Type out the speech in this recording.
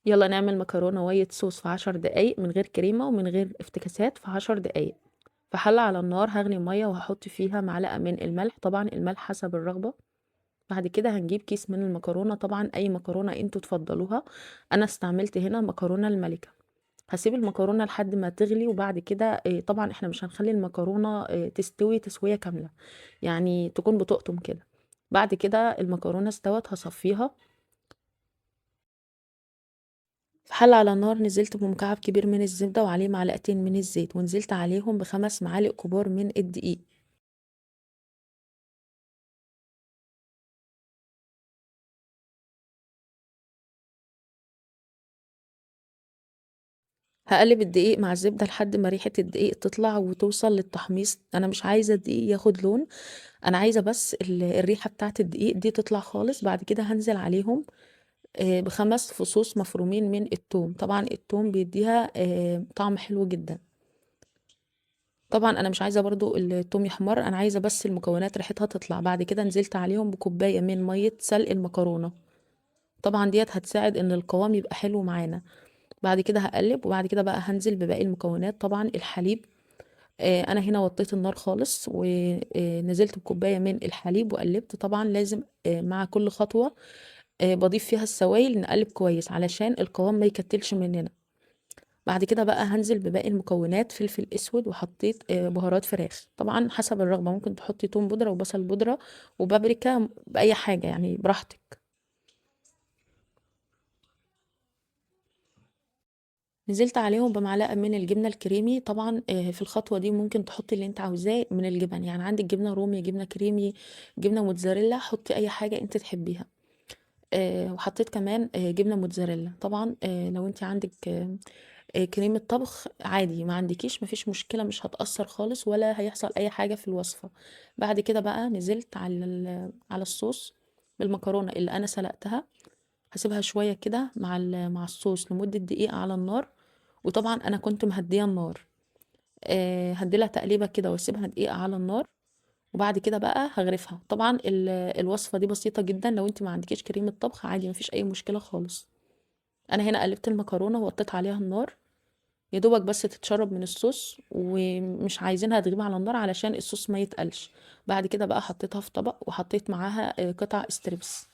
يلا نعمل مكرونة وايت صوص في 10 دقايق من غير كريمة ومن غير افتكاسات في 10 دقايق. في حلة على النار هغلي مية وهحط فيها معلقة من الملح، طبعا الملح حسب الرغبة. بعد كده هنجيب كيس من المكرونة، طبعا أي مكرونة انتوا تفضلوها. أنا استعملت هنا مكرونة الملكة. هسيب المكرونة لحد ما تغلي، وبعد كده طبعا احنا مش هنخلي المكرونة تستوي تسوية كاملة، يعني تكون بتقطم كده. بعد كده المكرونة استوت هصفيها. في حلة على النار نزلت بمكعب كبير من الزبدة وعليه معلقتين من الزيت، ونزلت عليهم ب5 معالق كبار من الدقيق. هقلب الدقيق مع الزبدة لحد ما ريحة الدقيق تطلع وتوصل للتحميص. انا مش عايزة الدقيق ياخد لون، انا عايزة بس الريحة بتاعة الدقيق دي تطلع خالص. بعد كده هنزل عليهم ب5 فصوص مفرومين من التوم، طبعا التوم بيديها طعم حلو جدا. طبعا انا مش عايزة برضو التوم يحمر، انا عايزة بس المكونات ريحتها تطلع. بعد كده نزلت عليهم بكوباية من مية سلق المكرونة، طبعا ديت هتساعد ان القوام يبقى حلو معانا. بعد كده هقلب، وبعد كده بقى هنزل بباقي المكونات، طبعا الحليب. انا هنا وطيت النار خالص ونزلت بكوبايه من الحليب وقلبت. طبعا لازم مع كل خطوه بضيف فيها السوائل، نقلب كويس علشان القوام ما يكتلش مننا. بعد كده بقى هنزل بباقي المكونات، فلفل اسود، وحطيت بهارات فراخ طبعا حسب الرغبه، ممكن تحطي توم بودره وبصل بودره وبابريكا، باي حاجه يعني براحتك. نزلت عليهم بمعلقة من الجبنة الكريمي، طبعا في الخطوة دي ممكن تحطي اللي انت عاوزاه من الجبن، يعني عندك جبنة رومي، جبنة كريمي، جبنة موتزاريلا، حطي اي حاجة انت تحبيها. وحطيت كمان جبنة موتزاريلا. طبعا لو انت عندك كريمة طبخ عادي، ما عندكيش مفيش مشكلة، مش هتأثر خالص ولا هيحصل اي حاجة في الوصفة. بعد كده بقى نزلت على الصوص بالمكرونة اللي انا سلقتها. هسيبها شوية كده مع الصوص لمدة دقيقة على النار. وطبعا انا كنت مهديه النار، هديلها تقليبه كده واسيبها دقيقه على النار. وبعد كده بقى هغرفها. طبعا الوصفه دي بسيطه جدا، لو انت ما عندكيش كريمه طبخ عادي مفيش اي مشكله خالص. انا هنا قلبت المكرونه ووطيت عليها النار، يا دوبك بس تتشرب من الصوص، ومش عايزينها تغيب على النار علشان الصوص ما يتقلش. بعد كده بقى حطيتها في طبق وحطيت معاها قطع استريبس.